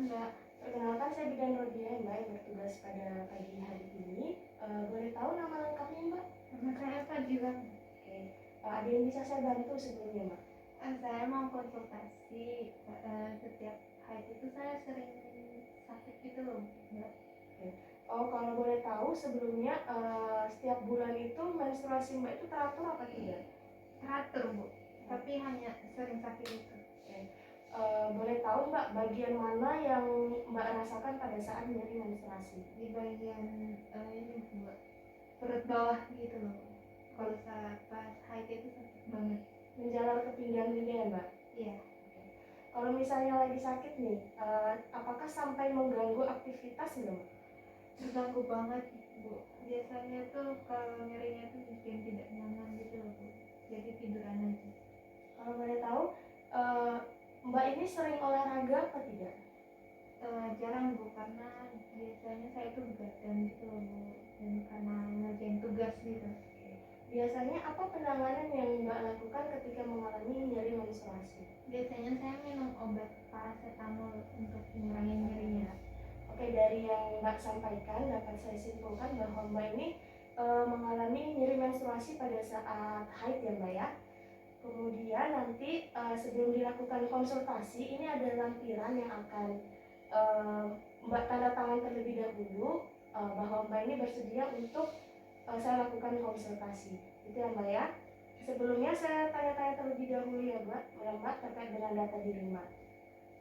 Mbak. Perkenalkan, saya Bidan Rodia, Mbak, yang bertugas pada pagi hari ini. Boleh tahu nama lengkapnya, Mbak? Nama saya Fadila. Oke. Ada yang bisa saya bantu sebelumnya, Mbak? Saya mau konsultasi. Setiap haid itu saya sering sakit gitu loh, Mbak. Oke. Oh, kalau boleh tahu sebelumnya setiap bulan itu menstruasi Mbak itu teratur apa tidak? Teratur, Bu. Tapi hanya sering sakit itu. Oke. Boleh tahu Mbak bagian mana yang Mbak rasakan pada saat nyeri menstruasi? Di bagian ini, Mbak, perut bawah gitu loh. Kalau saat pas haid itu sakit banget. Menjalar ke pinggang juga ya, Mbak? Iya. Kalau misalnya lagi sakit nih, apakah sampai mengganggu aktivitas nggak, Mbak? Terganggu banget, Bu. Biasanya tuh kalau nyerinya tuh bikin tidak nyaman gitu loh, Bu. Jadi tiduran aja. Kalau boleh tahu, Mbak ini sering olahraga apa tidak? Jarang, Bu, karena biasanya saya itu begadang gitu loh, Bu, dan karena ngerjain tugas gitu. Biasanya apa penanganan yang Mbak lakukan ketika mengalami nyeri menstruasi? Biasanya saya minum obat paracetamol untuk mengurangi nyerinya. Oke, dari yang Mbak sampaikan dapat saya simpulkan bahwa Mbak ini mengalami nyeri menstruasi pada saat haid ya, Mbak ya. Kemudian nanti sebelum dilakukan konsultasi, ini ada lampiran yang akan Mbak tanda tangan terlebih dahulu bahwa Mbak ini bersedia untuk saya lakukan konsultasi. Itu ya, Mbak ya. Sebelumnya saya tanya-tanya terlebih dahulu ya, Mbak terkait dengan data diri Mbak.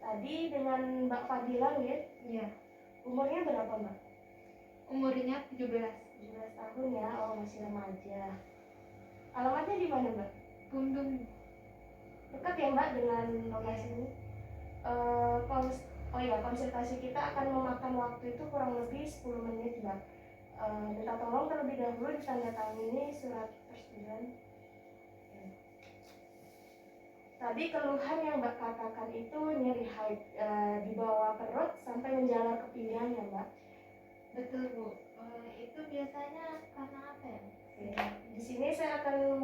Tadi dengan Mbak Fadila ya? Iya. Umurnya berapa, Mbak? Umurnya 17. 17 tahun ya, oh masih remaja. Alamatnya di mana, Mbak? Pundung. Dekat ya, Mbak, dengan lokasi ini? Konsultasi kita akan memakan waktu itu kurang lebih 10 menit, Mbak. Minta tolong terlebih dahulu ditandatangani surat persetujuan. Tadi keluhan yang Mbak katakan itu nyeri haid di bawah perut sampai menjalar ke pinggang ya, Mbak? Betul, Bu. Itu biasanya karena apa ya? Di sini saya akan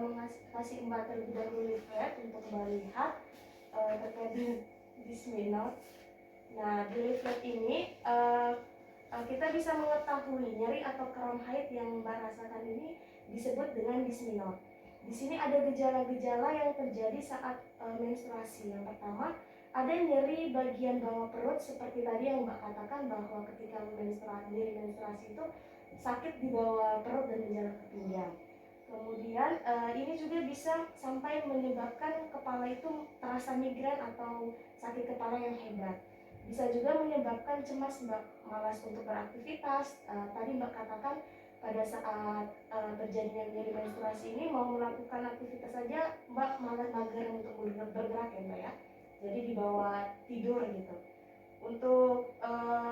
mengasih Mbak terlebih dahulu leaflet untuk Mbak lihat terkait Dismenor. Nah, di leaflet ini kita bisa mengetahui nyeri atau kram haid yang Mbak rasakan ini disebut dengan Dismenor. Di sini ada gejala-gejala yang terjadi saat menstruasi. Yang pertama, ada nyeri bagian bawah perut seperti tadi yang Mbak katakan bahwa ketika nyeri menstruasi itu sakit di bawah perut dan menjalar ke pinggang. Kemudian ini juga bisa sampai menyebabkan kepala itu terasa migrain atau sakit kepala yang hebat. Bisa juga menyebabkan cemas Mbak, malas untuk beraktivitas. Tadi Mbak katakan pada saat terjadinya nyeri menstruasi ini mau melakukan aktivitas saja Mbak malah mager untuk bergerak ya, Mbak ya. Jadi dibawa tidur gitu. Untuk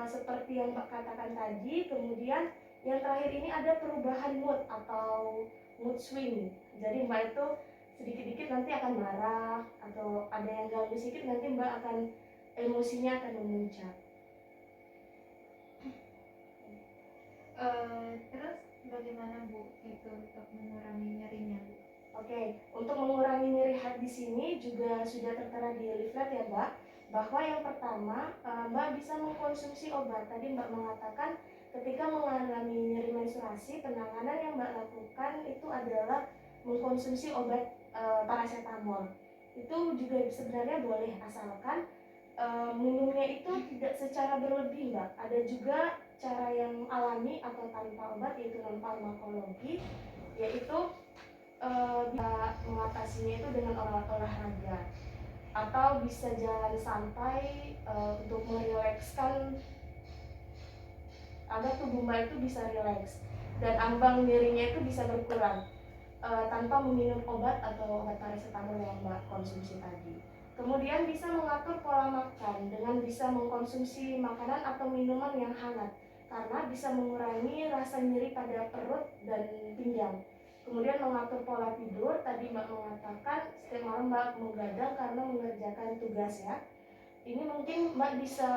seperti yang Mbak katakan tadi, kemudian yang terakhir ini ada perubahan mood atau mood swing. Jadi Mbak itu sedikit-sedikit nanti akan marah, atau ada yang ganggu sedikit nanti Mbak akan emosinya akan memuncak. Terus bagaimana, Bu, itu untuk mengurangi nyerinya? Oke, untuk mengurangi nyeri haid di sini juga sudah tertera di leaflet ya, Mbak, bahwa yang pertama Mbak bisa mengkonsumsi obat. Tadi Mbak mengatakan ketika mengalami nyeri menstruasi, penanganan yang Mbak lakukan itu adalah mengkonsumsi obat paracetamol. Itu juga sebenarnya boleh, asalkan minumnya itu tidak secara berlebih, Mbak. Ada juga cara yang alami atau tanpa obat, yaitu non farmakologi, yaitu bisa mengatasinya itu dengan olahraga atau bisa jalan santai untuk merilekskan agar tubuh Mbak itu bisa rileks dan ambang nyerinya itu bisa berkurang tanpa meminum obat atau obat paracetamol yang Mbak konsumsi tadi. Kemudian bisa mengatur pola makan dengan bisa mengkonsumsi makanan atau minuman yang hangat karena bisa mengurangi rasa nyeri pada perut dan pinggang. Kemudian mengatur pola tidur, tadi Mbak mengatakan setiap malam Mbak menggadang karena mengerjakan tugas ya. Ini mungkin Mbak bisa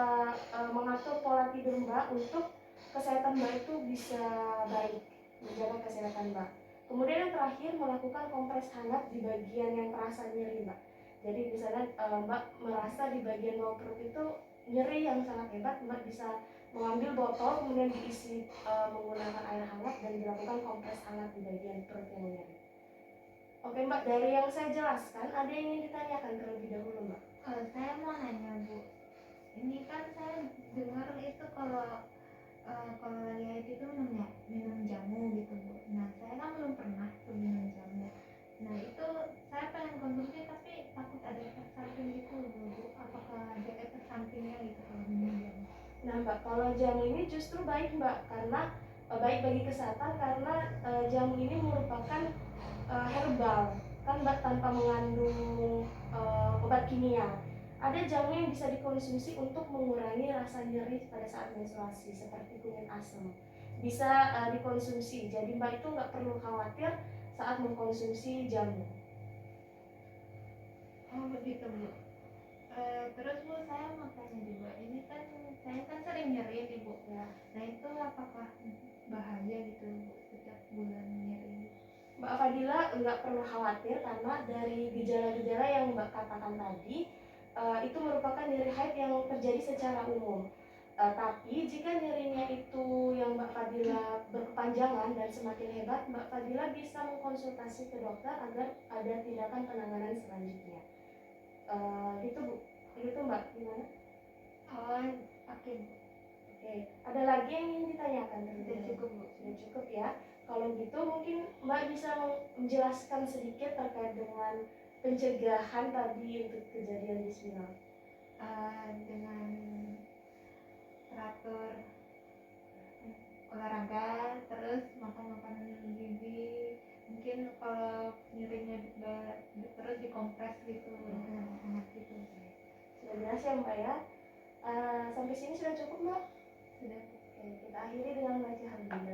mengatur pola tidur Mbak untuk kesehatan Mbak itu bisa baik, menjaga kesehatan Mbak. Kemudian yang terakhir, melakukan kompres hangat di bagian yang terasa nyeri Mbak. Jadi misalnya Mbak merasa di bagian bawah perut itu nyeri yang sangat hebat, Mbak bisa mengambil botol kemudian diisi menggunakan air hangat dan dilakukan kompres hangat di bagian perut yang nyeri. Oke Mbak, dari yang saya jelaskan ada yang ingin ditanyakan terlebih dahulu Mbak? Saya mau nanya Bu, ini kan saya dengar itu kalau lagi haid itu minum jamu gitu Bu. Nah saya kan belum pernah tuh minum jamu. Nah itu saya pengen konsumsi tapi takut ada efek samping gitu Bu. Apakah ada efek sampingnya gitu kalau minum jamu? Nah Mbak, kalau jamu ini justru baik Mbak, karena baik bagi kesehatan karena jamu ini merupakan herbal, kan Mbak, tanpa mengandung obat kimia. Ada jamu yang bisa dikonsumsi untuk mengurangi rasa nyeri pada saat menstruasi seperti kunyit asam. Bisa dikonsumsi, jadi Mbak itu nggak perlu khawatir saat mengkonsumsi jamu. Oh begitu Bu. Terus Bu saya mau tanya juga, ini kan saya kan sering nyeri nih Bu ya. Nah itu apakah bahaya gitu Bu setiap bulan nyeri? Mbak Fadila nggak perlu khawatir karena dari gejala-gejala yang Mbak katakan tadi itu merupakan nyeri haid yang terjadi secara umum. Tapi jika nyerinya itu yang Mbak Fadila berkepanjangan dan semakin hebat, Mbak Fadila bisa mengkonsultasi ke dokter agar ada tindakan penanganan selanjutnya. Gitu Bu, gitu Mbak, gimana? Oh oke Bu. Oke, ada lagi yang ingin ditanyakan? Sudah cukup Bu. Sudah cukup ya. Kalau gitu mungkin Mbak bisa menjelaskan sedikit terkait dengan pencegahan tadi untuk kejadian dismenal. Dengan teratur olahraga, terus makan makanan yang gizi, mungkin kalau nyerinya terus dikompres gitu dengan hangat gitu. Sudah jelas ya Mbak ya. Sampai sini sudah cukup Mbak? Sudah. Oke, kita akhiri dengan membaca hamdalah.